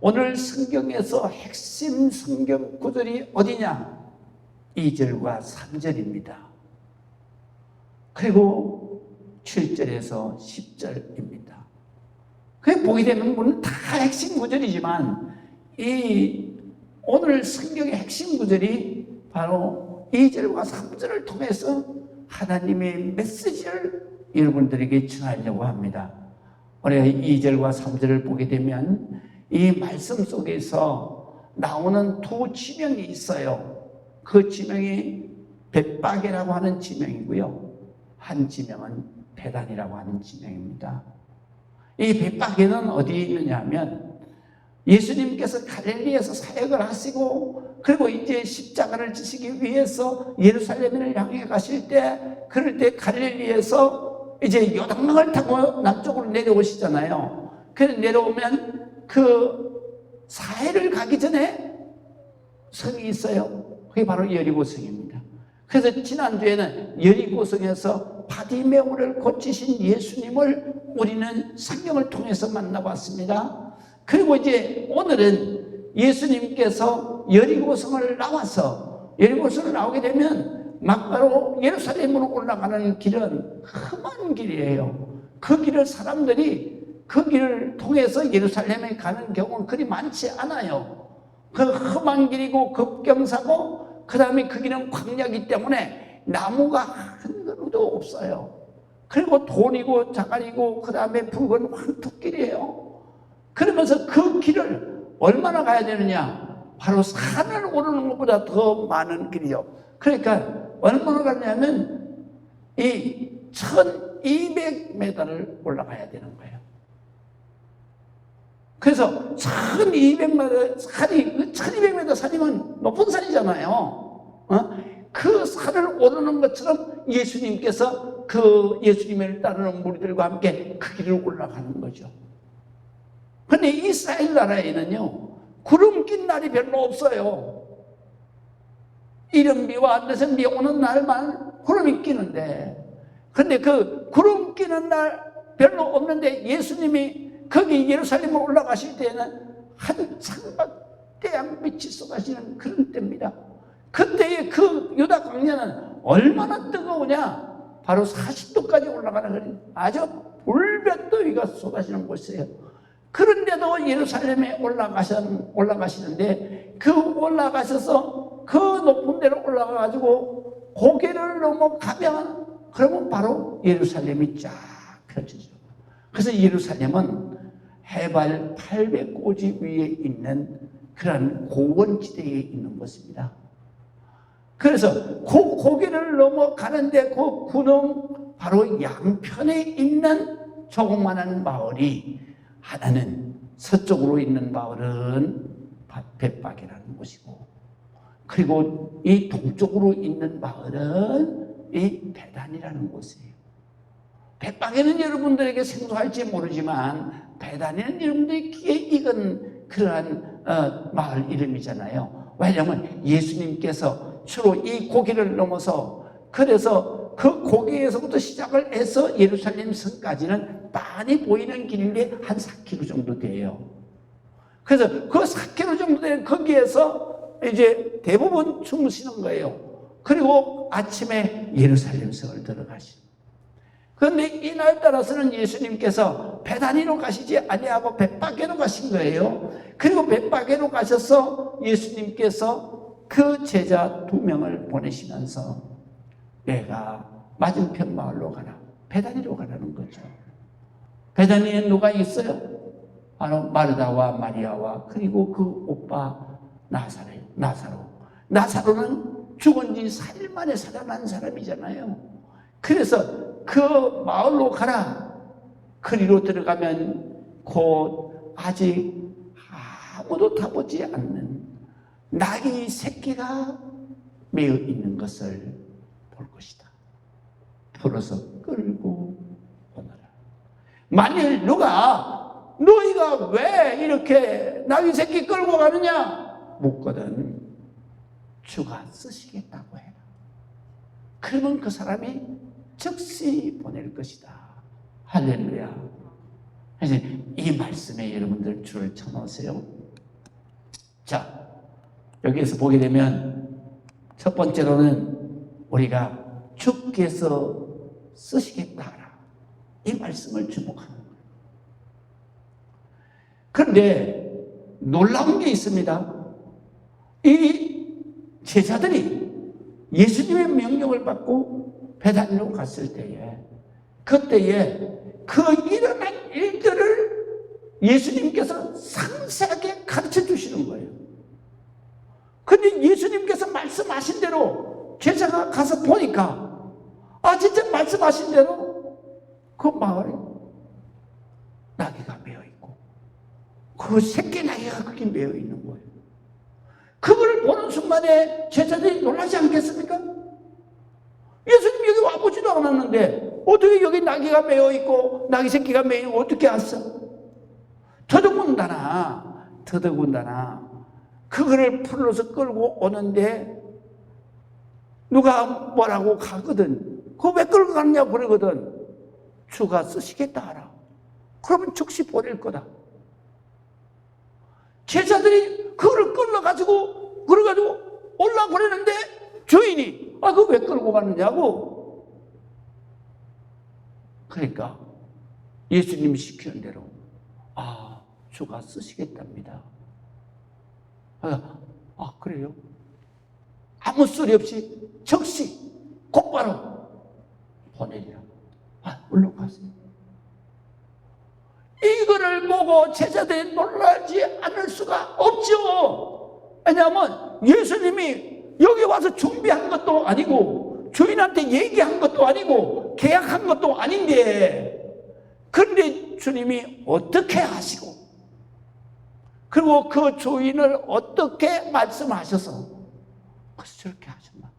오늘 성경에서 핵심 성경 구절이 어디냐? 2절과 3절입니다. 그리고 7절에서 10절입니다. 그게 보게 되면 물론 다 핵심 구절이지만 이 오늘 성경의 핵심 구절이 바로 2절과 3절을 통해서 하나님의 메시지를 여러분들에게 전하려고 합니다. 우리가 2절과 3절을 보게 되면 이 말씀 속에서 나오는 두 지명이 있어요. 그 지명이 벳박이라고 하는 지명이고요. 한 지명은 베단이라고 하는 지명입니다. 이 벳박에는 어디에 있느냐 하면 예수님께서 갈릴리에서 사역을 하시고 그리고 이제 십자가를 지시기 위해서 예루살렘을 향해 가실 때 그럴 때 갈릴리에서 이제 요단강을 타고 남쪽으로 내려오시잖아요. 그래서 내려오면 그 사해를 가기 전에 성이 있어요. 그게 바로 여리고성입니다. 그래서 지난주에는 여리고성에서 바디메오를 고치신 예수님을 우리는 성경을 통해서 만나봤습니다. 그리고 이제 오늘은 예수님께서 여리고성을 나와서 여리고성을 나오게 되면 막바로 예루살렘으로 올라가는 길은 험한 길이에요. 그 길을 사람들이 그 길을 통해서 예루살렘에 가는 경우는 그리 많지 않아요. 그 험한 길이고 급경사고 그 다음에 그 길은 광야이기 때문에 나무가 한 그루도 없어요. 그리고 돈이고 자갈이고 그 다음에 붉은 황토길이에요. 그러면서 그 길을 얼마나 가야 되느냐? 바로 산을 오르는 것보다 더 많은 길이요. 그러니까 얼마나 가냐면 이 1200m를 올라가야 되는 거예요. 그래서 1200m 산이, 1200m 산이면 높은 산이잖아요. 그 산을 오르는 것처럼 예수님께서 그 예수님을 따르는 무리들과 함께 그 길을 올라가는 거죠. 그런데 이스라엘 나라에는요, 구름 낀 날이 별로 없어요. 이른비와 늦은비 오는 날만 구름이 끼는데, 그런데 그 구름 끼는 날 별로 없는데 예수님이 거기 예루살렘으로 올라가실 때에는 한 상박 태양빛이 쏟아지는 그런 때입니다. 그때의 그 유다 광야는 얼마나 뜨거우냐? 바로 40도까지 올라가는 그런 아주 불볕더위가 쏟아지는 곳이에요. 그런데도 예루살렘에 올라가시는데 그 올라가셔서 그 높은 데로 올라가가지고 고개를 넘어가면 그러면 바로 예루살렘이 쫙 펼쳐져요. 그래서 예루살렘은 해발 800고지 위에 있는 그런 고원지대에 있는 것입니다. 그래서 그 고개를 넘어가는데 그 군흥 바로 양편에 있는 조그마한 마을이 하나는 서쪽으로 있는 마을은 벳박이라는 곳이고 그리고 이 동쪽으로 있는 마을은 이 베단이라는 곳이에요. 벳박에는 여러분들에게 생소할지 모르지만 베단에는 여러분들의 귀에 익은 그러한 마을 이름이잖아요. 왜냐하면 예수님께서 주로 이 고개를 넘어서 그래서 그 고개에서부터 시작을 해서 예루살렘 성까지는 많이 보이는 길인데 한 4km 정도 돼요. 그래서 그 4km 정도 되는 거기에서 이제 대부분 주무시는 거예요. 그리고 아침에 예루살렘 성을 들어가시는. 그런데 이날 따라서는 예수님께서 베다니로 가시지 아니하고 벳박에로 가신 거예요. 그리고 벳박에로 가셔서 예수님께서 그 제자 2명을 보내시면서 내가 맞은편 마을로 가라. 베다니로 가라는 거죠. 베다니에 누가 있어요? 바로 마르다와 마리아와 그리고 그 오빠 나사로는 죽은 지 4일 만에 살아난 사람이잖아요. 그래서 그 마을로 가라. 그리로 들어가면 곧 아직 아무도 타보지 않는 나귀 새끼가 매어 있는 것을 볼 것이다. 풀어서 끌고 오너라. 만일 너희가 왜 이렇게 나귀 새끼 끌고 가느냐? 묻거든 주가 쓰시겠다고 해라. 그러면 그 사람이 즉시 보낼 것이다. 할렐루야. 그래서 이 말씀에 여러분들 줄을 쳐놓으세요. 자, 여기에서 보게 되면 첫 번째로는 우리가 주께서 쓰시겠다 하라. 이 말씀을 주목하는 거예요. 그런데 놀라운 게 있습니다. 이 제자들이 예수님의 명령을 받고 베다니로 갔을 때에 그때에 그 일어난 일들을 예수님께서 상세하게 가르쳐 주시는 거예요. 근데 예수님께서 말씀하신 대로 제자가 가서 보니까 진짜 말씀하신 대로 그 마을에 나귀가 메어 있고 그 새끼 나귀가 거기 메어 있는 거예요. 그걸 보는 순간에 제자들이 놀라지 않겠습니까? 예수님 여기 와보지도 않았는데 어떻게 여기 나귀가 메어 있고 나귀 새끼가 메어 있고 어떻게 왔어? 더더군다나 그거를 풀러서 끌고 오는데 누가 뭐라고 가거든. 그거 왜 끌고 가느냐고 그러거든. 주가 쓰시겠다 하라. 그러면 즉시 보낼 거다. 제자들이 그거를 끌어가지고 올라고 그러는데 주인이 그거 왜 끌고 가느냐고. 그러니까 예수님이 시키는 대로 주가 쓰시겠답니다. 그래요? 아무 소리 없이 즉시 곧바로 보내리라. 올라가세요. 이거를 보고 제자들이 놀라지 않을 수가 없죠. 왜냐하면 예수님이 여기 와서 준비한 것도 아니고 주인한테 얘기한 것도 아니고 계약한 것도 아닌데, 그런데 주님이 어떻게 하시고 그리고 그 주인을 어떻게 말씀하셔서 그래서 저렇게 하셨나.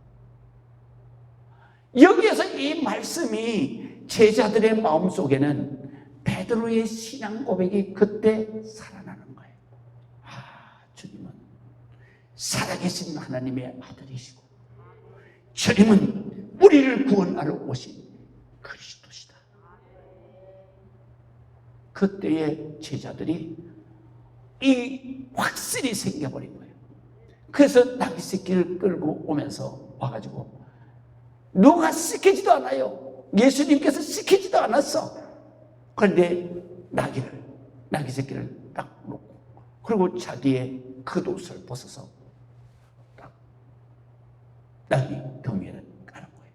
여기에서 이 말씀이 제자들의 마음속에는 베드로의 신앙 고백이 그때 살아나는 거예요. 주님은 살아계신 하나님의 아들이시고 주님은 우리를 구원하러 오신 그리스도시다. 그때의 제자들이 이 확실히 생겨버린 거예요. 그래서 나귀 새끼를 끌고 오면서 와가지고 누가 시키지도 않아요. 예수님께서 시키지도 않았어. 그런데 나귀 새끼를 딱 놓고 그리고 자기의 겉옷을 벗어서 딱 나귀 덩이에는 까는 거예요.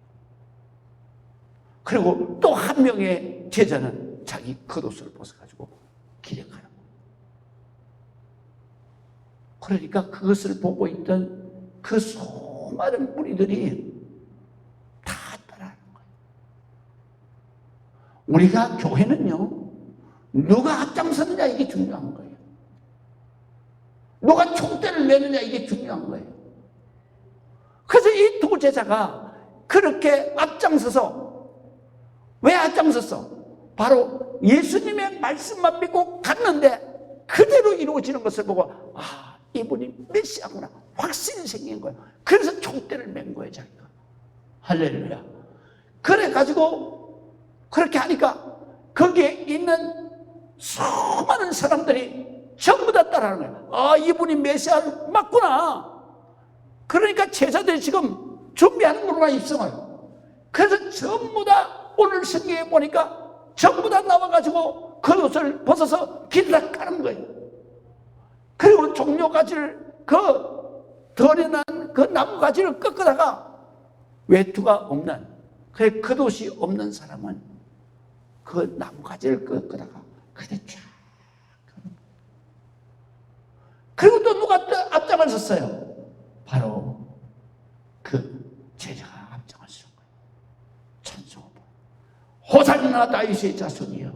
그리고 또 한 명의 제자는 자기 겉옷을 벗어가지고 길에 가는 거예요. 그러니까 그것을 보고 있던 그 수많은 무리들이 다 따라하는 거예요. 우리가 교회는요, 누가 앞장서느냐 이게 중요한 거예요. 누가 총대를 메느냐 이게 중요한 거예요. 그래서 이 두 제자가 그렇게 앞장서서, 왜 앞장섰어? 바로 예수님의 말씀만 믿고 갔는데 그대로 이루어지는 것을 보고 이분이 메시아구나 확신이 생긴 거예요. 그래서 총대를 맨 거예요, 자기가. 할렐루야. 그래가지고 그렇게 하니까 거기에 있는 수많은 사람들이 전부 다 따라하는 거예요. 이분이 메시아 맞구나. 그러니까 제자들이 지금 준비하는구나, 입성을. 그래서 전부 다 오늘 성경에 보니까 전부 다 나와가지고 겉옷을 벗어서 길을 가는 거예요. 그리고 종려가지를 덜어난 그 나무가지를 꺾다가 외투가 없는, 그 겉옷이 없는 사람은 그 나무가지를 꺾다가 그대 쫙 가는 거예요. 그리고 또 누가 또 앞장을 섰어요. 바로 그 제자가 앞장을 선 거예요. 찬송을 호산나 다윗의 자손이여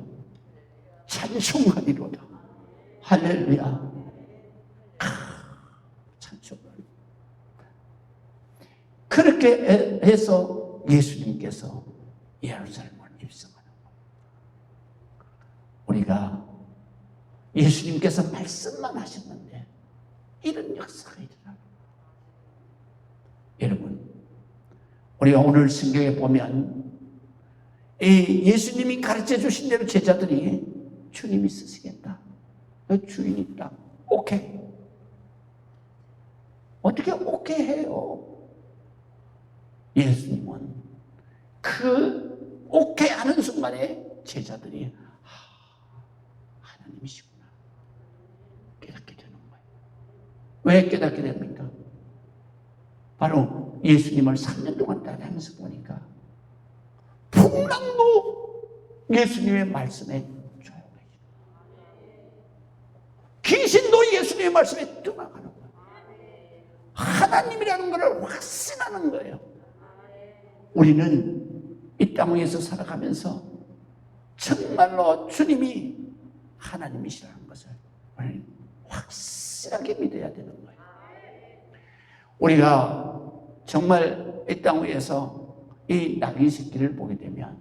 찬송하리로다. 할렐루야. 찬송하리. 그렇게 해서 예수님께서 예루살렘을 입성하는 거예요. 우리가 예수님께서 말씀만 하셨는데 이런 역사가 일어나요. 여러분, 우리가 오늘 성경에 보면 예수님이 가르쳐 주신 대로 제자들이 주님이 쓰시겠다. 주인이 딱 오케이. 어떻게 오케이 해요? 예수님은 그 오케이 하는 순간에 제자들이 하나님이시구나 깨닫게 되는 거예요. 왜 깨닫게 됩니까? 바로 예수님을 3년 동안 따라다니면서 보니까 풍랑도 예수님의 말씀에 조용해져. 귀신도 예수님의 말씀에 떠나가는 거예요. 하나님이라는 것을 확신하는 거예요. 우리는 이 땅 위에서 살아가면서 정말로 주님이 하나님이시라는 것을 확실하게 믿어야 되는 거예요. 우리가 정말 이 땅 위에서 이 나귀 새끼를 보게 되면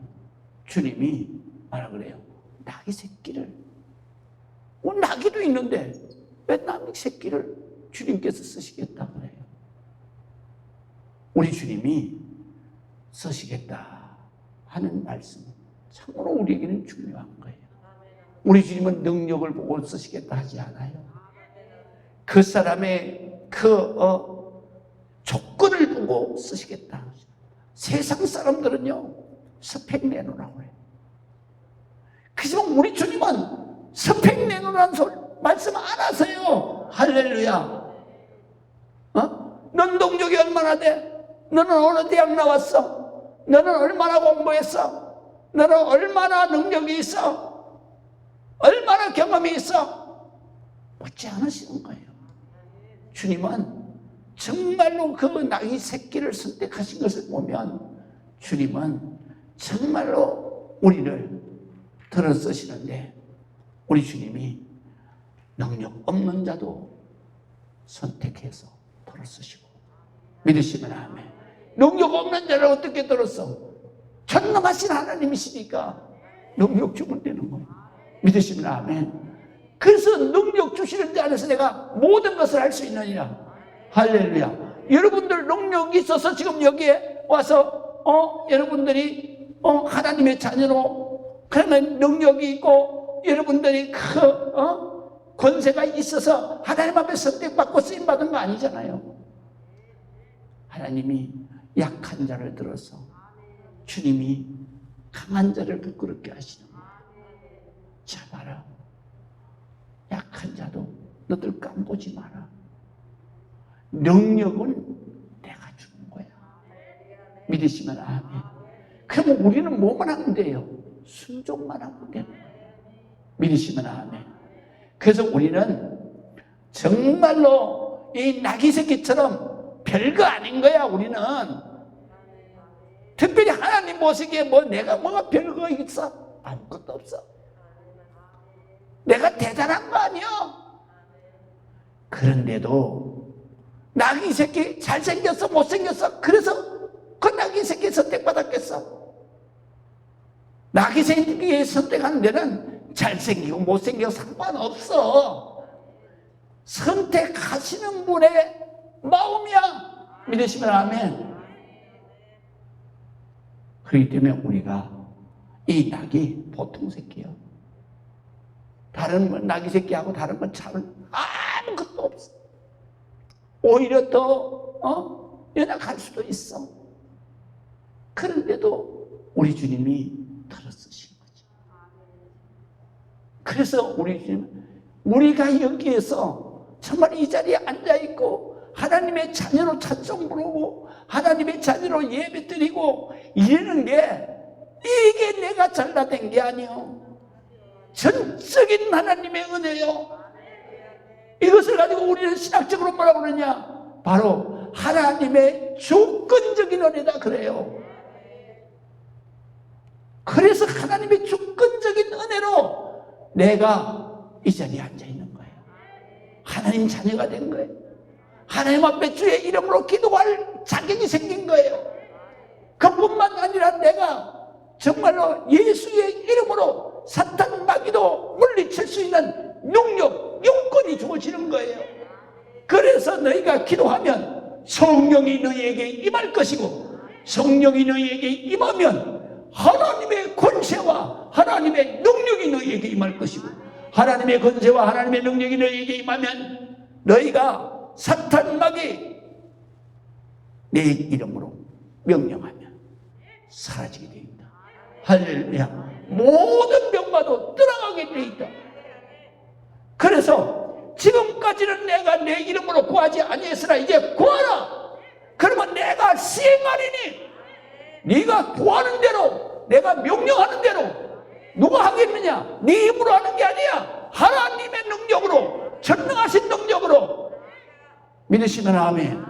주님이 뭐라 그래요? 나귀 새끼를. 나귀도 있는데 왜 나귀 새끼를 주님께서 쓰시겠다 그래요? 우리 주님이 쓰시겠다 하는 말씀, 참으로 우리에게는 중요한 거예요. 우리 주님은 능력을 보고 쓰시겠다 하지 않아요. 그 사람의 조건을 보고 쓰시겠다. 세상 사람들은요, 스펙 내놓으라고 해요. 그지만 우리 주님은 스펙 내놓으라는 소리 말씀 안 하세요. 할렐루야. 넌 능력이 얼마나 돼? 너는 어느 대학 나왔어? 너는 얼마나 공부했어? 너는 얼마나 능력이 있어? 얼마나 경험이 있어? 묻지 않으시는 거예요. 주님은 정말로 그 나귀 새끼를 선택하신 것을 보면 주님은 정말로 우리를 들어 쓰시는데 우리 주님이 능력 없는 자도 선택해서 들어 쓰시고 믿으시면 아멘. 능력 없는 자를 어떻게 들었어? 전능하신 하나님이시니까 능력 주면 되는 거예요. 믿으시면 아멘. 그래서 능력 주시는 자 안에서 내가 모든 것을 할 수 있느니라. 할렐루야. 여러분들 능력이 있어서 지금 여기에 와서 여러분들이 하나님의 자녀로 그러면 능력이 있고 여러분들이 권세가 있어서 하나님 앞에 선택받고 쓰임받은 거 아니잖아요. 하나님이 약한 자를 들어서 주님이 강한 자를 부끄럽게 하시는 거예요. 자 봐라. 약한 자도 너들 깜보지 마라. 능력은 내가 주는 거야. 믿으시면 아멘. 그러면 우리는 뭐만 하면 돼요? 순종만 하면 되는 거예요. 믿으시면 아멘. 그래서 우리는 정말로 이 나귀 새끼처럼 별거 아닌 거야. 우리는 특별히 하나님 보시기에 내가 뭐가 별거 있어? 아무것도 없어. 내가 대단한 거 아니야. 그런데도 나귀 새끼 잘생겼어 못생겼어? 그래서 그 나귀 새끼 선택받았겠어? 나귀 새끼 선택하는 데는 잘생기고 못생기고 상관없어. 선택하시는 분의 마음이야. 믿으시면 아멘. 그렇기 때문에 우리가 이 낙이 보통 새끼요. 다른 낙이 새끼하고 다른 건 차는 아무것도 없어. 오히려 더 연약할 수도 있어. 그런데도 우리 주님이 들어쓰신 거죠. 그래서 우리 주님, 우리가 여기에서 정말 이 자리에 앉아있고 하나님의 자녀로 찬송 부르고 하나님의 자녀로 예배 드리고 이러는 게 이게 내가 잘나된 게 아니요. 전적인 하나님의 은혜요. 이것을 가지고 우리는 신학적으로 뭐라고 그러냐? 바로 하나님의 주권적인 은혜다 그래요. 그래서 하나님의 주권적인 은혜로 내가 이 자리에 앉아있는 거예요. 하나님 자녀가 된 거예요. 하나님 앞에 주의 이름으로 기도할 자격이 생긴 거예요. 그뿐만 아니라 내가 정말로 예수의 이름으로 사탄 마귀도 물리칠 수 있는 능력, 용건이 주어지는 거예요. 그래서 너희가 기도하면 성령이 너희에게 임할 것이고 성령이 너희에게 임하면 하나님의 권세와 하나님의 능력이 너희에게 임할 것이고 하나님의 권세와 하나님의 능력이 너희에게 임하면 너희가 사탄 마귀 내 이름으로 명령하면 사라지게 되어 있다. 할렐루야. 모든 병마도 떠나가게 되어 있다. 그래서 지금까지는 내가 내 이름으로 구하지 아니했으나 이제 구하라. 그러면 내가 시행하리니 네가 구하는 대로, 내가 명령하는 대로 누가 하겠느냐? 네 힘으로 하는 게 아니야. 하나님의 능력으로, 전능하신 능력으로. 믿으시면 아멘.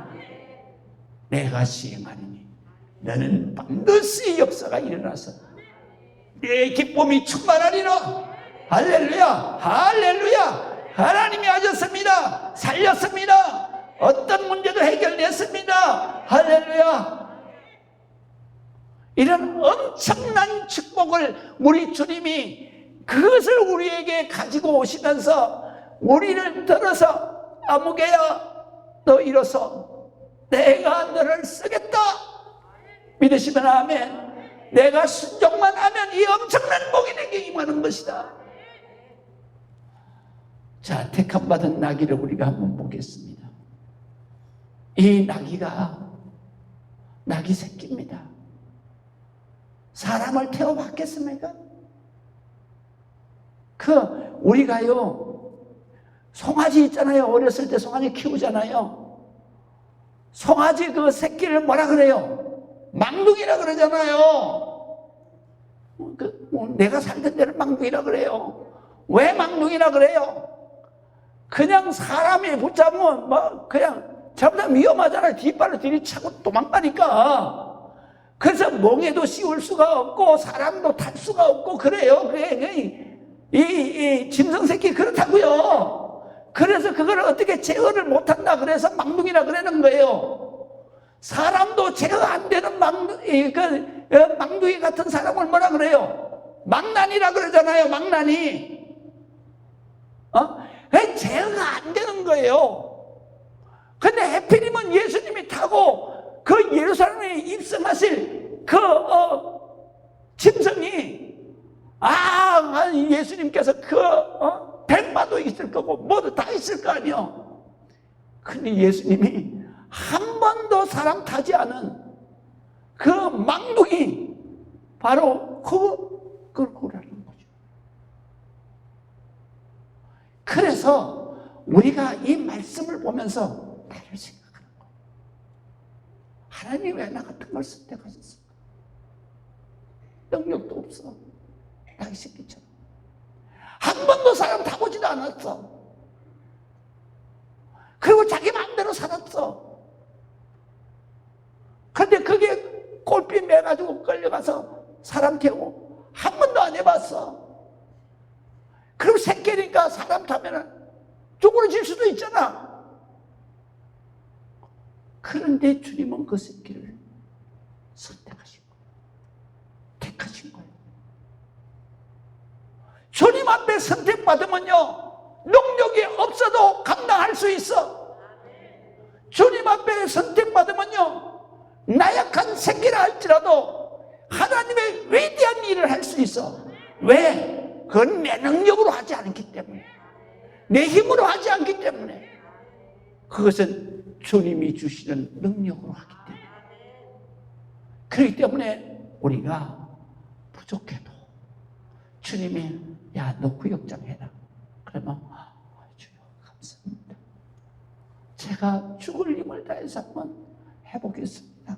내가 시행하리니 너는 반드시 역사가 일어나서 내 기쁨이 충만하리라. 할렐루야, 할렐루야. 하나님이 하셨습니다. 살렸습니다. 어떤 문제도 해결됐습니다. 할렐루야. 이런 엄청난 축복을 우리 주님이 그것을 우리에게 가지고 오시면서 우리를 들어서 아무개야 너 일어서 내가 너를 쓰겠다. 믿으시면 아멘. 내가 순종만 하면 이 엄청난 복이 내게 임하는 것이다. 자, 택함받은 나귀를 우리가 한번 보겠습니다. 이 나귀가 나귀 새끼입니다. 사람을 태워봤겠습니까? 우리가요, 송아지 있잖아요. 어렸을 때 송아지 키우잖아요. 송아지 그 새끼를 뭐라 그래요? 망둥이라 그러잖아요. 내가 살던 데를 망둥이라 그래요. 왜 망둥이라 그래요? 그냥 사람이 붙잡으면 그냥 잘못하면 위험하잖아요. 뒷발로 들이차고 도망가니까. 그래서 멍에도 씌울 수가 없고 사람도 탈 수가 없고 그래요. 이 짐승 새끼 그렇다고요. 그래서 그걸 어떻게 제어를 못한다 그래서 망둥이라 그러는 거예요. 사람도 제어 안 되는 망둥이 같은 사람을 뭐라 그래요? 망나니라 그러잖아요. 망나니. 제어가 안 되는 거예요. 근데 하필이면 예수님이 타고 그 예루살렘에 입성하실 짐승이 예수님께서 백마도 있을 거고 뭐도 다 있을 거 아니요. 근데 예수님이 한 번도 사람 타지 않은 그 망둥이 바로 그걸 고라는 거죠. 그래서 우리가 이 말씀을 보면서 나를 생각하는 거예요. 하나님이 왜 나 같은 걸 선택하셨을까? 능력도 없어. 나이 새끼처럼. 한 번도 사람 타보지도 않았어. 그리고 자기 마음대로 살았어. 근데 그게 꼴비 매가지고 끌려가서 사람 태우고 한 번도 안 해봤어. 그리고 새끼니까 사람 타면은 쪼그러질 수도 있잖아. 그런데 주님은 그 새끼를 선택하신 거예요. 택하신 거예요. 주님 앞에 선택받으면요, 능력이 없어도 감당할 수 있어. 주님 앞에 선택받으면요, 나약한 새끼라 할지라도 하나님의 위대한 일을 할 수 있어. 왜? 그건 내 능력으로 하지 않기 때문에, 내 힘으로 하지 않기 때문에, 그것은 주님이 주시는 능력으로 하기 때문에. 그렇기 때문에 우리가 부족해도 주님이 야, 너 구역장 해라. 그러면 주여 감사합니다. 제가 죽을 힘을 다해서 한번 해보겠습니다.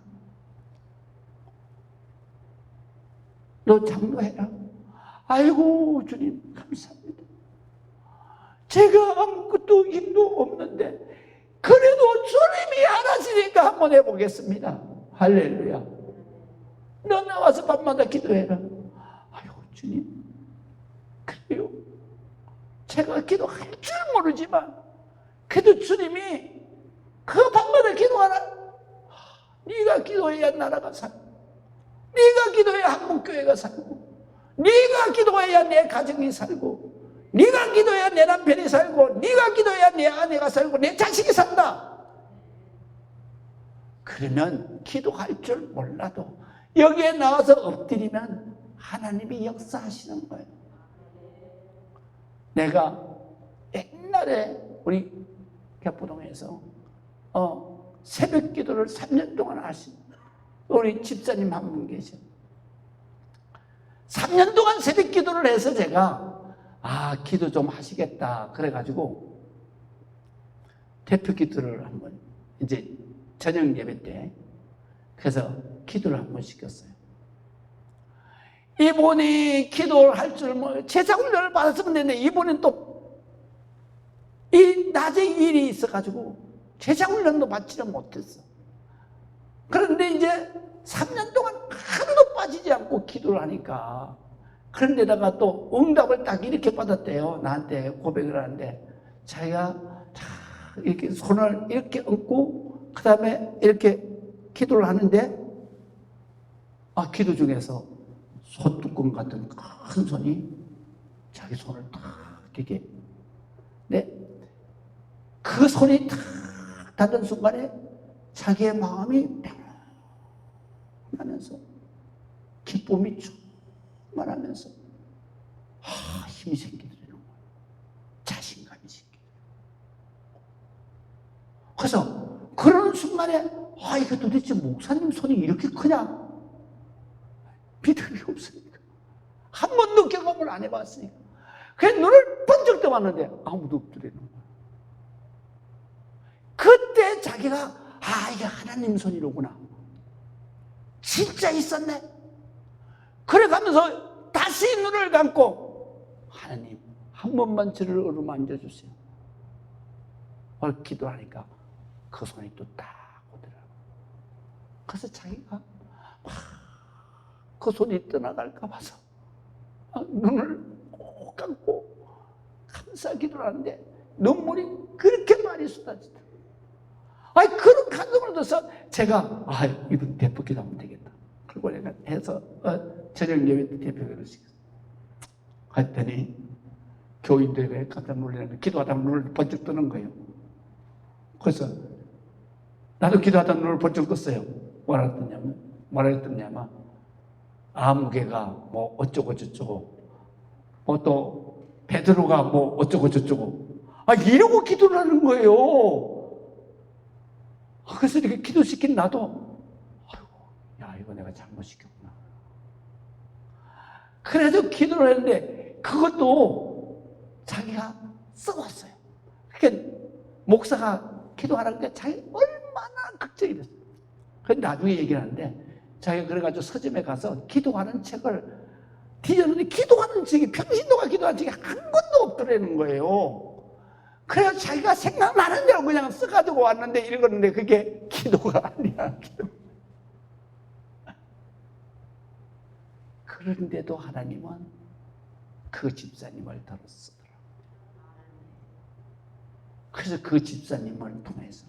너 장로해라. 아이고 주님 감사합니다. 제가 아무것도 힘도 없는데 그래도 주님이 하나시니까 한번 해보겠습니다. 할렐루야. 너 나와서 밤마다 기도해라. 아이고 주님, 그래요. 제가 기도할 줄 모르지만 그래도 주님이 그 밤마다 기도하라. 네가 기도해야 나라가 살고, 네가 기도해야 한국교회가 살고, 네가 기도해야 내 가정이 살고, 네가 기도해야 내 남편이 살고, 네가 기도해야 내 아내가 살고 내 자식이 산다. 그러면 기도할 줄 몰라도 여기에 나와서 엎드리면 하나님이 역사하시는 거예요. 내가 옛날에 우리 개포동에서 새벽 기도를 3년 동안 하신 우리 집사님 한 분 계셔. 3년 동안 새벽 기도를 해서 제가 기도 좀 하시겠다 그래가지고 대표 기도를 한번 이제 저녁 예배 때 그래서 기도를 한번 시켰어요. 이분이 기도를 할 줄 제자 훈련을 받았으면 되는데 이분은 또 이 낮에 일이 있어가지고 제자 훈련도 받지를 못했어. 그런데 이제 3년 동안 하루도 빠지지 않고 기도를 하니까 그런데다가 또 응답을 딱 이렇게 받았대요. 나한테 고백을 하는데 자기가 이렇게 손을 이렇게 얹고 그 다음에 이렇게 기도를 하는데 기도 중에서 소뚜껑 같은 큰 손이 자기 손을 딱 이렇게 그 손이 딱 닿는 순간에 자기의 마음이 평안하면서 기쁨이 충만하면서 힘이 생기더라는 거예요. 자신감이 생기더라고요. 그래서 그런 순간에 이게 도대체 목사님 손이 이렇게 크냐? 믿음이 없으니까. 한 번도 경험을 안 해봤으니까. 그래서 눈을 번쩍 떠봤는데 아무도 없더라는 거예요. 그때 자기가 이게 하나님 손이로구나. 진짜 있었네. 그래가면서 다시 눈을 감고 하나님 한 번만 저를 어루만져 주세요. 기도하니까 그 손이 또 딱 오더라고요. 그래서 자기가 그 손이 떠나갈까 봐서 눈을 꼭 감고 감사 기도를 하는데 눈물이 그렇게 많이 쏟아지더라고요. 그런 감동을 줘서 제가 이거 대표 기도하면 되겠다. 그리고 내가 해서 저녁 예배 때 대표 기도를 시켰어요. 했더니 교인들이 깜짝 놀라는 기도하다가 눈을 번쩍 뜨는 거예요. 그래서 나도 기도하다가 눈을 번쩍 떴어요. 뭐라 했더냐면 아무개가 뭐 어쩌고 저쩌고 또 베드로가 뭐 어쩌고 저쩌고 이러고 기도를 하는 거예요. 그래서 이렇게 기도시킨 나도 이거 내가 잘못 시켰구나. 그래서 기도를 했는데 그것도 자기가 써왔어요. 그러니까 목사가 기도하라니까 자기 얼마나 걱정이 됐어요. 그런데 나중에 얘기를 하는데 자기가 그래가지고 서점에 가서 기도하는 책을 뒤졌는데 기도하는 책이 평신도가 기도하는 책이 한 권도 없더라는 거예요. 그래서 자기가 생각나는 대로 그냥 써가지고 왔는데 읽었는데 그게 기도가 아니야. 그런데도 하나님은 그 집사님을 들었더라고요. 그래서 그 집사님을 통해서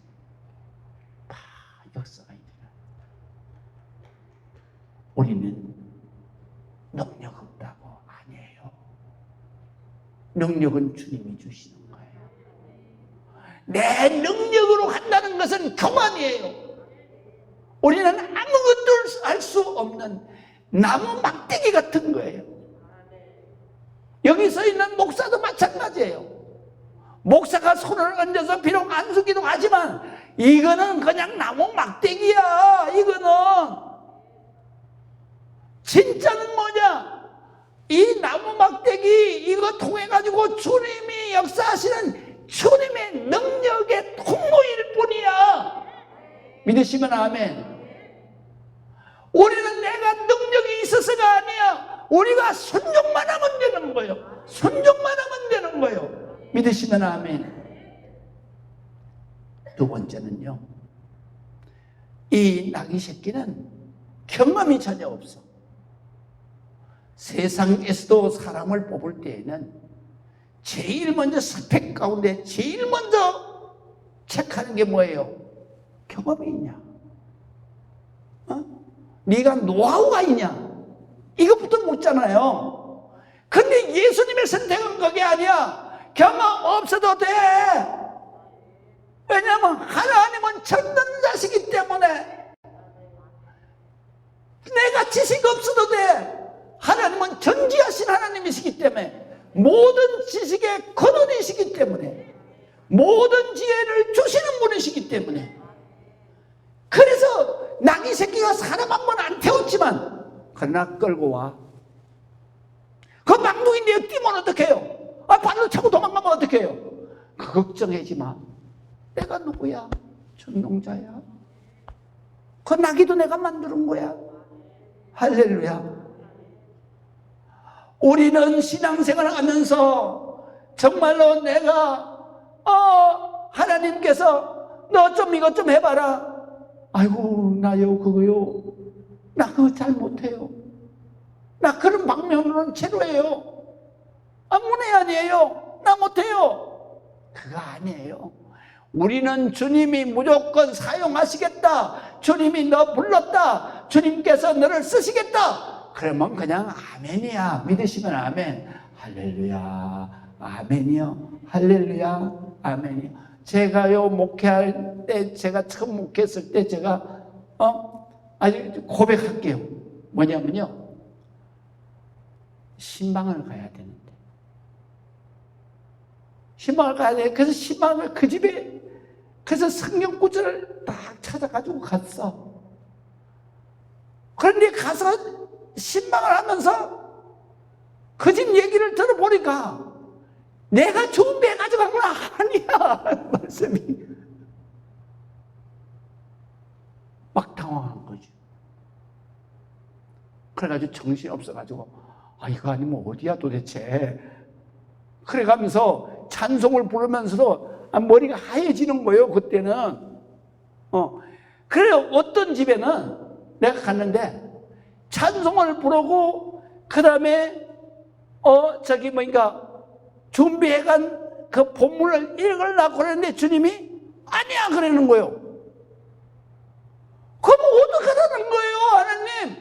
역사가 일어나요. 우리는 능력 없다고 아니에요. 능력은 주님이 주시는 거예요. 내 능력으로 한다는 것은 그만이에요. 우리는 아무것도 할 수 없는 나무 막대기 같은 거예요. 여기 서 있는 목사도 마찬가지예요. 목사가 손을 얹어서 비록 안수기도 하지만 이거는 그냥 나무 막대기야. 이거는 진짜는 뭐냐? 이 나무 막대기 이거 통해 가지고 주님이 역사하시는 주님의 능력의 통로일 뿐이야. 믿으시면 아멘. 우리는 내가 능력이 있어서가 아니야. 우리가 순종만 하면 되는 거예요. 순종만 하면 되는 거예요. 믿으시면 아멘. 두 번째는요, 이 나귀 새끼는 경험이 전혀 없어. 세상에서도 사람을 뽑을 때에는 제일 먼저 스펙 가운데 제일 먼저 체크하는 게 뭐예요? 경험이 있냐? 네가 노하우가 있냐? 이것부터 묻잖아요. 근데 예수님의 선택은 그게 아니야. 경험 없어도 돼. 왜냐하면 하나님은 전능자시기 때문에. 내가 지식 없어도 돼. 하나님은 전지하신 하나님이시기 때문에, 모든 지식의 근원이시기 때문에, 모든 지혜를 주시는 분이시기 때문에, 새끼가 사람 한 번 안 태웠지만 그러나 끌고 와. 그 망둥인데 뛰면 어떡해요? 발로 차고 도망가면 어떡해요? 그 걱정하지 마. 내가 누구야? 전농자야. 그 나귀도 내가 만드는 거야. 할렐루야. 우리는 신앙생활을 하면서 정말로 내가 하나님께서 너 좀 이것 좀 해봐라. 아이고 나요 그거요. 나 그거 잘 못해요. 나 그런 방면으로는 제로예요. 문외 아니에요. 나 못해요. 그거 아니에요. 우리는 주님이 무조건 사용하시겠다. 주님이 너 불렀다. 주님께서 너를 쓰시겠다. 그러면 그냥 아멘이야. 믿으시면 아멘. 할렐루야. 아멘이요. 할렐루야. 아멘이요. 제가요 목회할 때, 제가 처음 목회했을 때 제가 아주 고백할게요. 뭐냐면요, 신방을 가야 되는데, 신방을 가야 돼. 그래서 신방을 그 집에, 그래서 성경 구절을 딱 찾아가지고 갔어. 그런데 가서 신방을 하면서 그 집 얘기를 들어보니까 내가 준비해가지고 간 건 아니야. 말씀이. 막 당황한 거지. 그래가지고 정신이 없어가지고, 이거 아니면 어디야 도대체. 그래가면서 찬송을 부르면서도 머리가 하얘지는 거예요, 그때는. 그래, 어떤 집에는 내가 갔는데, 찬송을 부르고, 그 다음에, 준비해간 그 본문을 읽으려고 그랬는데 주님이 아니야 그러는 거예요. 그럼 어떡하라는 거예요, 하나님?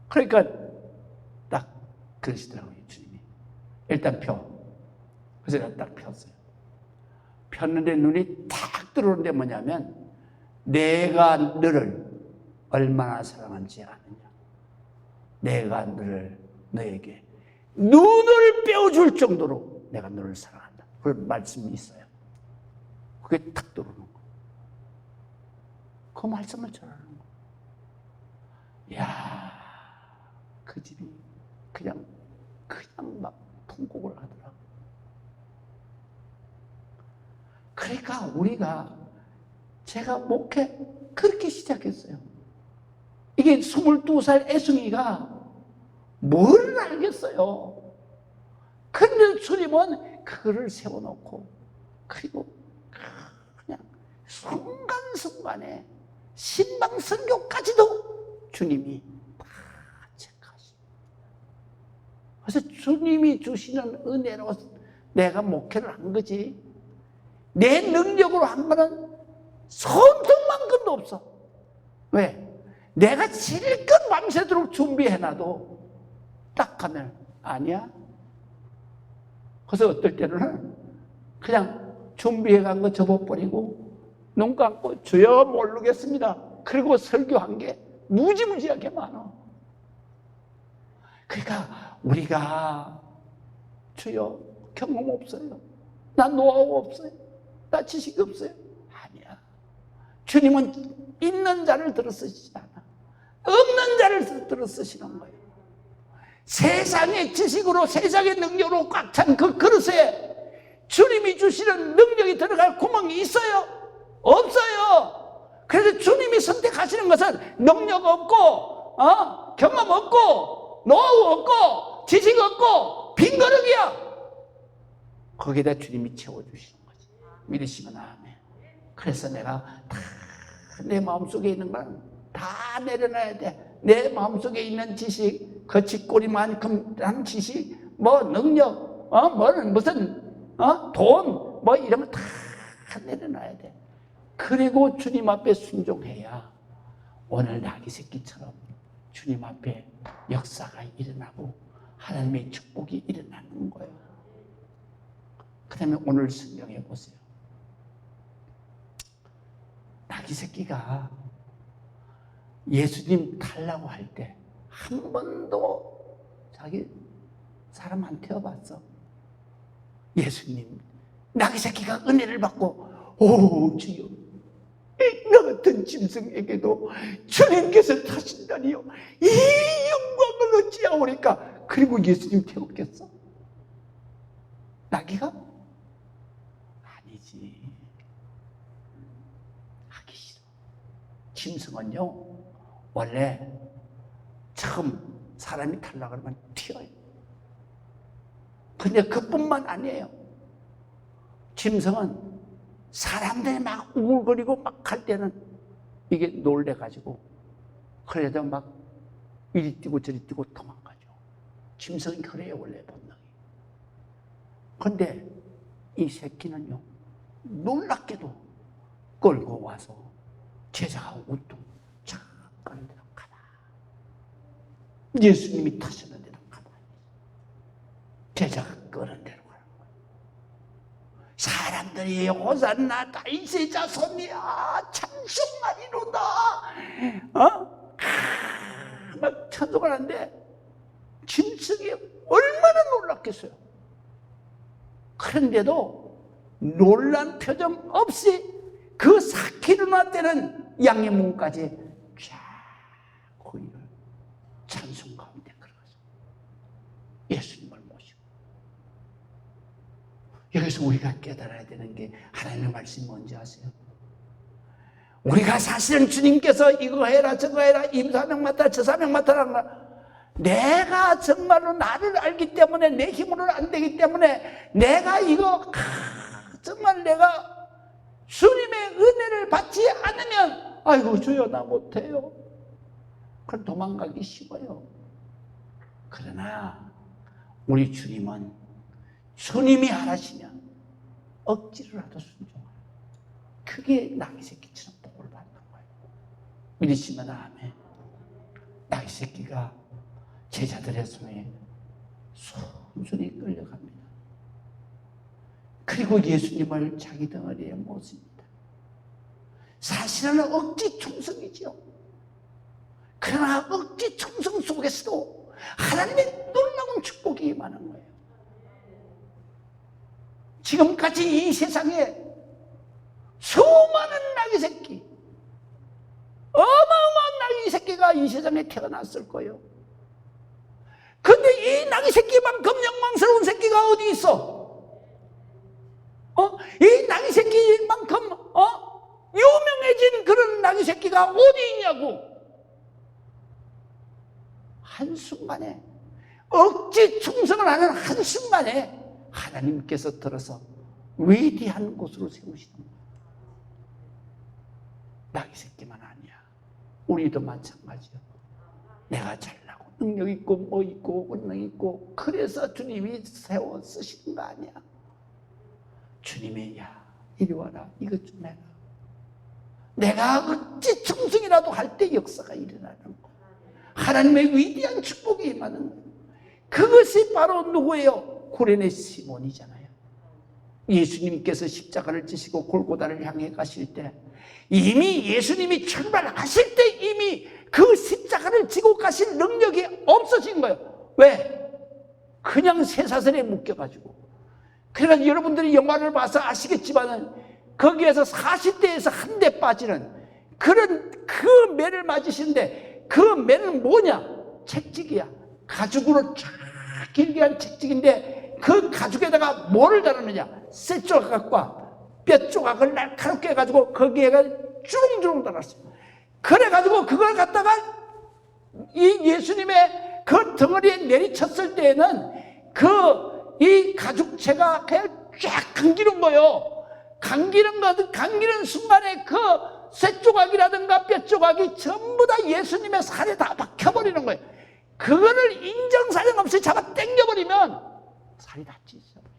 그러니까 딱 그러시더라고요, 주님이. 일단 펴. 그래서 내가 딱 폈어요. 폈는데 눈이 탁 들어오는데 뭐냐면, 내가 너를 얼마나 사랑한지 아느냐. 내가 너를 너에게 눈을 빼어줄 정도로 내가 너를 사랑한다. 그런 말씀이 있어요. 그게 탁 들어오는 거예요. 그 말씀을 전하는 거예요. 이야, 그 집이 그냥 막 통곡을 하더라고요. 그러니까 우리가, 제가 목회 그렇게 시작했어요. 이게 22살 애송이가 뭘 알겠어요. 그런데 주님은 그거를 세워놓고, 그리고 그냥 순간순간에 신방 선교까지도 주님이 다 체크하십니다. 그래서 주님이 주시는 은혜로 내가 목회를 한 거지, 내 능력으로 한 거는 손톱만큼도 없어. 왜? 내가 실컷 밤새도록 준비해놔도 딱 가면 아니야. 그래서 어떨 때는 그냥 준비해간 거 접어버리고 눈 감고 주여 모르겠습니다. 그리고 설교한 게 무지무지하게 많아. 그러니까 우리가 주여 경험 없어요. 나 노하우 없어요. 나 지식이 없어요. 아니야. 주님은 있는 자를 들어 쓰시지 않아. 없는 자를 들어 쓰시는 거예요. 세상의 지식으로, 세상의 능력으로 꽉 찬 그 그릇에 주님이 주시는 능력이 들어갈 구멍이 있어요? 없어요. 그래서 주님이 선택하시는 것은 능력 없고, 경험 없고, 노하우 없고, 지식 없고, 빈 그릇이야. 거기에다 주님이 채워주시는 거지. 믿으시면 아멘. 그래서 내가 다 내 마음속에 있는 건 다 내려놔야 돼. 내 마음속에 있는 지식, 거치꼬리만큼 한 지식, 능력, 돈, 이런 거 다 내려놔야 돼. 그리고 주님 앞에 순종해야 오늘 나귀 새끼처럼 주님 앞에 역사가 일어나고 하나님의 축복이 일어나는 거예요. 그 다음에 오늘 성경에 보세요. 나귀 새끼가 예수님 달라고 할 때 한 번도 자기 사람 안 태워봤어. 예수님, 나귀 새끼가 은혜를 받고, 오, 주여, 너가 같은 짐승에게도 주님께서 타신다니요, 이 영광을 어찌하오리까. 그리고 예수님 태웠겠어? 나귀가? 아니지. 하기 싫어. 짐승은요, 원래 처음 사람이 타려고 그러면 튀어요. 근데 그뿐만 아니에요. 짐승은 사람들이 막 우글거리고 막 할 때는 이게 놀래가지고, 그래도 막 이리 뛰고 저리 뛰고 도망가죠. 짐승이 그래요, 원래 본능이. 근데 이 새끼는요, 놀랍게도 끌고 와서 제자가 우뚝 착 가는 데로 가라. 예수님이 타시는 데로 가라. 제자가 끄는 데로 가는 거예요. 사람들이 호산나 다윗의 자손이야 찬송하리로다 막 찬송을 하는데 짐승이 얼마나 놀랐겠어요. 그런데도 놀란 표정 없이 그 사키르나 때는 양의 문까지 쫙 고기를 찬송 가운데 들어가서 예수님을 모시고. 여기서 우리가 깨달아야 되는 게 하나님의 말씀이 뭔지 아세요? 우리가 사실은 주님께서 이거 해라 저거 해라 이 사명 맡아라 저 사명 맡아라는 거, 내가 정말로 나를 알기 때문에 내 힘으로는 안 되기 때문에 내가 이거 정말 내가 주님의 은혜를 받지 않으면 아이고 주여 나 못해요. 그럼 도망가기 쉬워요. 그러나 우리 주님은 주님이 하라시면 억지로라도 순종하라. 그게 나귀 새끼처럼 복을 받는 거예요. 믿으시면 아멘. 나귀 새끼가 제자들의 손에 순순히 끌려갑니다. 그리고 예수님을 자기 덩어리에 모십니다. 사실은 억지 충성이죠. 그러나 억지 충성 속에서도 하나님의 놀라운 축복이 임하는 거예요. 지금까지 이 세상에 수많은 나귀 새끼, 어마어마한 나귀 새끼가 이 세상에 태어났을 거예요. 근데 이 나귀 새끼만큼 영광스러운 새끼가 어디 있어? 이 나귀 새끼만큼 유명해진 그런 나귀 새끼가 어디 있냐고. 한순간에 억지 충성을 하는 한순간에 하나님께서 들어서 위대한 곳으로 세우시는 거예요. 나귀 새끼만 아니야. 우리도 마찬가지야. 내가 잘나고 능력 있고 뭐 있고 권능 있고 그래서 주님이 세워 쓰시는 거 아니야. 주님이 야 이리 와라 이것 좀 해라. 내가 어찌 충성이라도 할 때 역사가 일어나는 거. 하나님의 위대한 축복이 임하는 거예요. 그것이 바로 누구예요? 구레네 시몬이잖아요. 예수님께서 십자가를 지시고 골고다를 향해 가실 때 이미 예수님이 출발하실 때 이미 그 십자가를 지고 가실 능력이 없어진 거예요. 왜? 그냥 쇠사슬에 묶여가지고. 그러니까 여러분들이 영화를 봐서 아시겠지만 거기에서 40대에서 한 대 빠지는 그런 그 매를 맞으시는데 그 매는 뭐냐? 책찍이야. 가죽으로 쫙 길게 한 책찍인데 그 가죽에다가 뭐를 달았느냐? 쇠 조각과 뼈 조각을 날카롭게 해가지고 거기에가 주렁주렁 달았어요. 그래가지고 그걸 갖다가 이 예수님의 그 덩어리에 내리쳤을 때에는 이 가죽체가 그냥 쫙 감기는 거예요. 감기는 순간에 그 쇠 조각이라든가 뼈 조각이 전부 다 예수님의 살에 다 박혀버리는 거예요. 그거를 인정사정 없이 잡아 당겨버리면 살이 다 찢어버려요.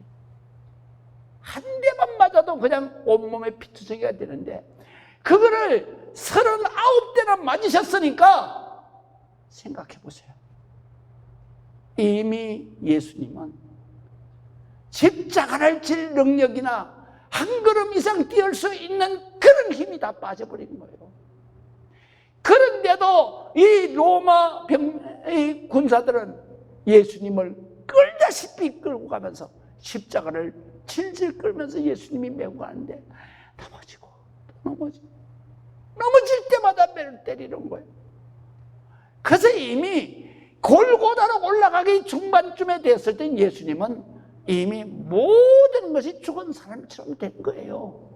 한 대만 맞아도 그냥 온몸에 피투성이가 되는데 그거를 39대나 맞으셨으니까 생각해 보세요. 이미 예수님은 십자가를 질 능력이나 한 걸음 이상 뛰을 수 있는 그런 힘이 다 빠져버린 거예요. 그런데도 이 로마 군사들은 예수님을 끌다시피 끌고 가면서 십자가를 질질 끌면서 예수님이 메고 가는데 넘어지고 또 넘어지고 넘어질 때마다 배를 때리는 거예요. 그래서 이미 골고다로 올라가기 중반쯤에 됐을 때 예수님은 이미 모든 것이 죽은 사람처럼 된 거예요.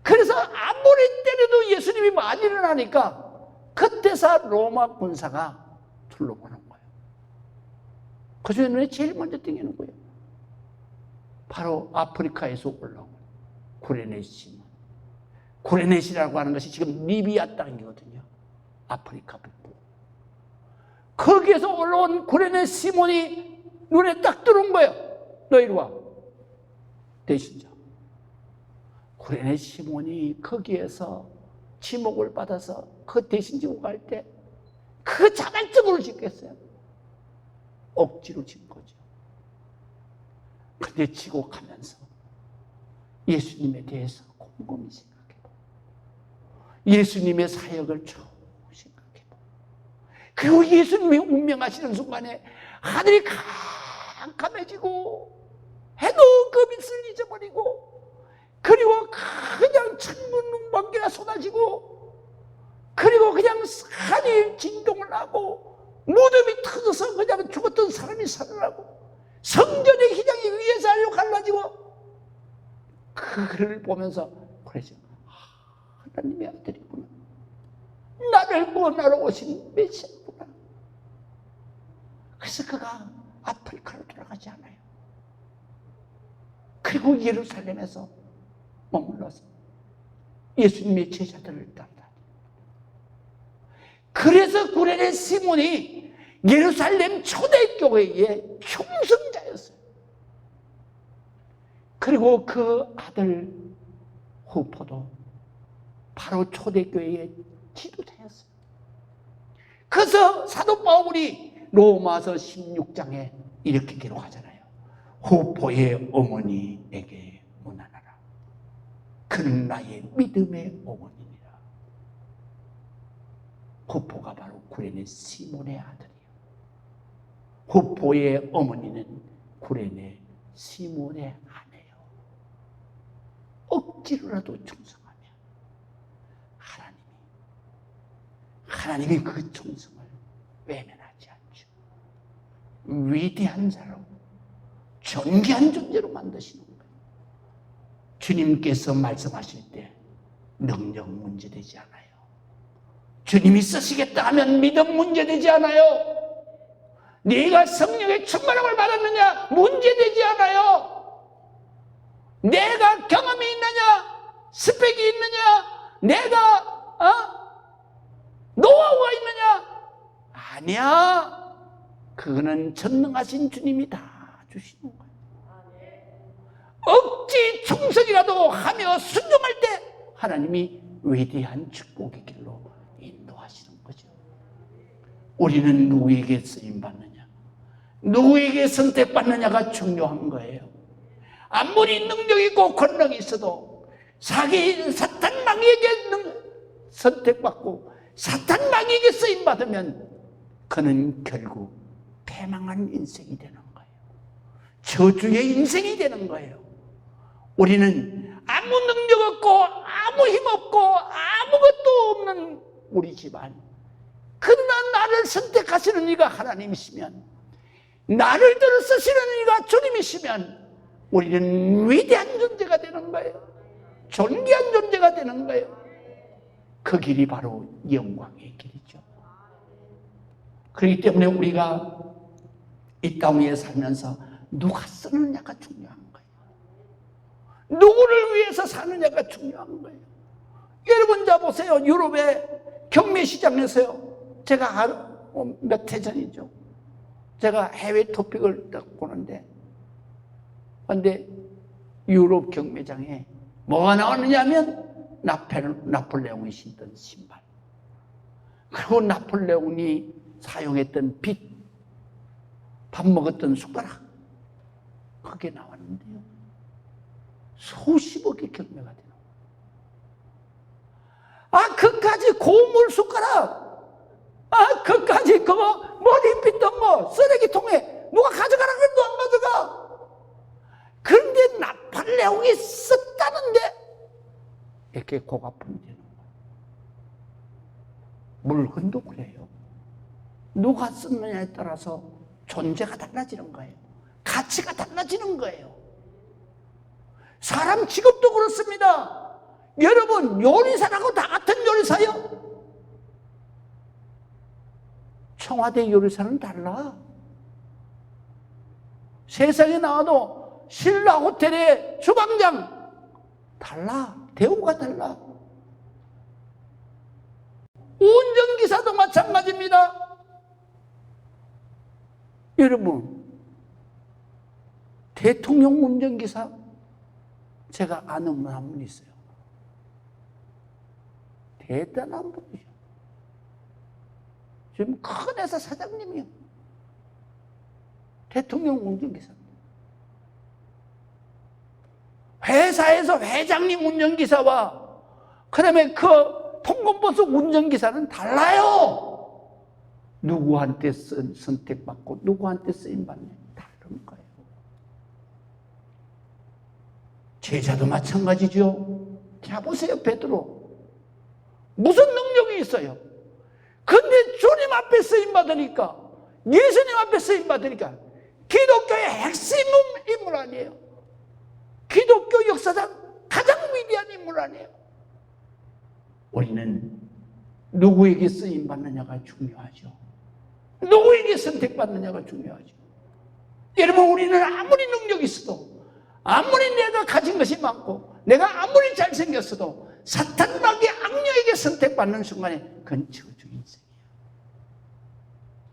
그래서 아무리 때려도 예수님이 많이 일어나니까 그때서 로마 군사가 둘러보는 거예요. 그 중에 눈에 제일 먼저 띵하는 거예요. 바로 아프리카에서 올라온 구레네 시몬. 구레네시라고 하는 것이 지금 리비아 땅이거든요. 아프리카 북부. 거기에서 올라온 구레네 시몬이 눈에 딱 들어온 거예요. 너 이리 와. 대신자. 구레네 시몬이 거기에서 지목을 받아서 그 대신지고 갈 때 그 자발적으로 짓겠어요. 억지로 진 거죠. 근데 지고 가면서 예수님에 대해서 곰곰이 생각해보고 예수님의 사역을 쭉 생각해보고 그리고 예수님이 운명하시는 순간에 하늘이 캄캄해지고 해도 그 빛을 잊어버리고 그리고 그냥 창문 눈번개가 쏟아지고 그리고 그냥 산이 진동을 하고 무덤이 터져서 그냥 죽었던 사람이 살아나고 성전의 희장이 위에서 아래로 갈라지고 그를 보면서 그러죠. 하나님의 아들이구나. 나를 구원하러 오신 메시아구나. 그래서 그가 아프리카로 돌아가지 않아요. 그리고 예루살렘에서 머물러서 예수님의 제자들을 따라. 그래서 구레네 시몬이 예루살렘 초대교회의 충성자였어요. 그리고 그 아들 후포도 바로 초대교회의 지도자였어요. 그래서 사도 바울이 로마서 16장에 이렇게 기록하잖아요. 후포의 어머니에게 문안하라. 그는 나의 믿음의 어머니니라. 후포가 바로 구레네 시몬의 아들이에요. 후포의 어머니는 구레네 시몬의 아내요. 억지로라도 충성하면 하나님이 그 충성을 외면하지 않죠. 위대한 자로 존귀한 존재로 만드시는 거예요. 주님께서 말씀하실 때 능력 문제되지 않아요. 주님이 쓰시겠다 하면 믿음 문제되지 않아요. 네가 성령의 충만함을 받았느냐 문제되지 않아요. 내가 경험이 있느냐 스펙이 있느냐 내가 노하우가 있느냐 아니야. 그거는 전능하신 주님이 다 주시는 거예요. 억지 충성이라도 하며 순종할 때 하나님이 위대한 축복의 길로 인도하시는 거죠. 우리는 누구에게 쓰임받느냐 누구에게 선택받느냐가 중요한 거예요. 아무리 능력이 있고 권능이 있어도 사탄 마귀에게 선택받고 사탄 마귀에게 쓰임받으면 그는 결국 패망한 인생이 되는 거예요. 저주의 인생이 되는 거예요. 우리는 아무 능력 없고 아무 힘 없고 아무것도 없는 우리지만 그러나 나를 선택하시는 이가 하나님이시면 나를 들어 쓰시는 이가 주님이시면 우리는 위대한 존재가 되는 거예요. 존귀한 존재가 되는 거예요. 그 길이 바로 영광의 길이죠. 그렇기 때문에 우리가 이 땅 위에 살면서 누가 쓰느냐가 중요한 거예요. 누구를 위해서 사느냐가 중요한 거예요. 여러분 자 보세요. 유럽의 경매시장에서요. 제가 몇 해 전이죠. 제가 해외 토픽을 딱 보는데 근데 유럽 경매장에 뭐가 나왔느냐면 나폴레옹이 신던 신발 그리고 나폴레옹이 사용했던 빗 밥 먹었던 숟가락 그게 나왔는데요. 수십억의 경매가 되는 거예요. 그까지 고물 숟가락 그까지 그거 머리 빗던 거 쓰레기통에 누가 가져가라고 해도 안 가져가. 그런데 나폴레옹이 썼다는데 이렇게 고가품이 되는 거예요. 물건도 그래요. 누가 쓰느냐에 따라서 존재가 달라지는 거예요. 가치가 달라지는 거예요. 사람 직업도 그렇습니다. 여러분, 요리사라고 다 같은 요리사요? 청와대 요리사는 달라. 세상에 나와도 신라 호텔의 주방장 달라. 대우가 달라. 운전기사도 마찬가지입니다. 여러분, 대통령 운전기사 제가 아는 분 한 분 있어요. 대단한 분이죠. 지금 큰 회사 사장님이요. 대통령 운전기사. 회사에서 회장님 운전기사와 그다음에 그 통근버스 운전기사는 달라요. 누구한테 선택받고 누구한테 쓰임받는 다른 거예요. 제자도 마찬가지죠. 자 보세요, 베드로. 무슨 능력이 있어요? 근데 주님 앞에 쓰임받으니까, 예수님 앞에 쓰임받으니까 기독교의 핵심 인물 아니에요? 기독교 역사상 가장 위대한 인물 아니에요? 우리는 누구에게 쓰임받느냐가 중요하죠. 누구에게 선택받느냐가 중요하죠. 여러분, 우리는 아무리 능력이 있어도, 아무리 내가 가진 것이 많고, 내가 아무리 잘생겼어도 사탄마귀 악녀에게 선택받는 순간에 그건 저주 인생이에요.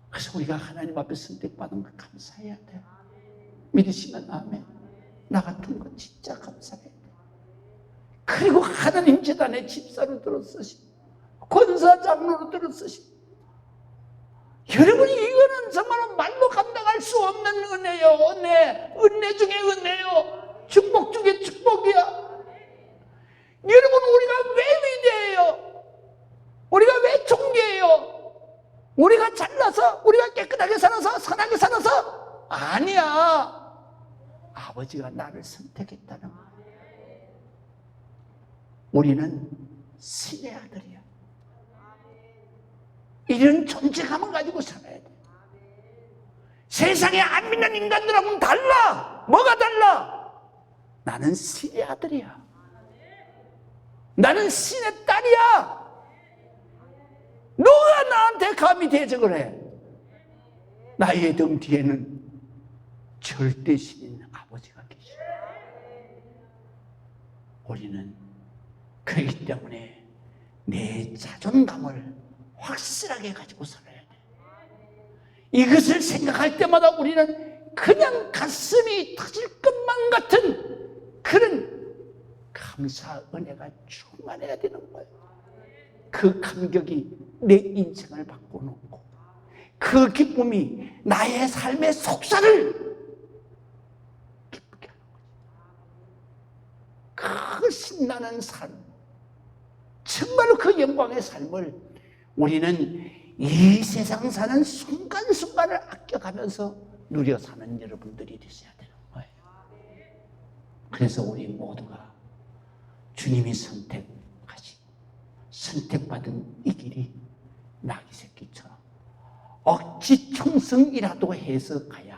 그래서 우리가 하나님 앞에 선택받은 거 감사해야 돼요. 믿으시면 아멘. 나 같은 거 진짜 감사해야 돼요. 그리고 하나님 재단의 집사로 들어쓰시고 권사 장로로 들어쓰시고, 여러분이 이거는 정말 말로 감당할 수 없는 은혜요. 은혜 중에 은혜요. 축복 중에 축복이야. 여러분, 우리가 왜 위대해요? 우리가 왜 존귀해요? 우리가 잘나서, 우리가 깨끗하게 살아서, 선하게 살아서? 아니야. 아버지가 나를 선택했다는 거야. 우리는 신의 아들이야. 이런 존재감을 가지고 살아야 돼. 세상에 안 믿는 인간들하고는 달라. 뭐가 달라? 나는 신의 아들이야. 나는 신의 딸이야. 누가 나한테 감히 대적을 해? 나의 등 뒤에는 절대 신인 아버지가 계셔. 우리는 그렇기 때문에 내 자존감을 확실하게 가지고 살아야 돼. 이것을 생각할 때마다 우리는 그냥 가슴이 터질 것만 같은 그런 감사 은혜가 충만해야 되는 거예요. 그 감격이 내 인생을 바꿔놓고, 그 기쁨이 나의 삶의 속살을 기쁘게 하는 거죠. 그 신나는 삶, 정말로 그 영광의 삶을 우리는 이 세상 사는 순간순간을 아껴가면서 누려 사는 여러분들이 되셔야 되는 거예요. 그래서 우리 모두가 주님이 선택받은 이 길이 나귀 새끼처럼 억지 충성이라도 해서 가야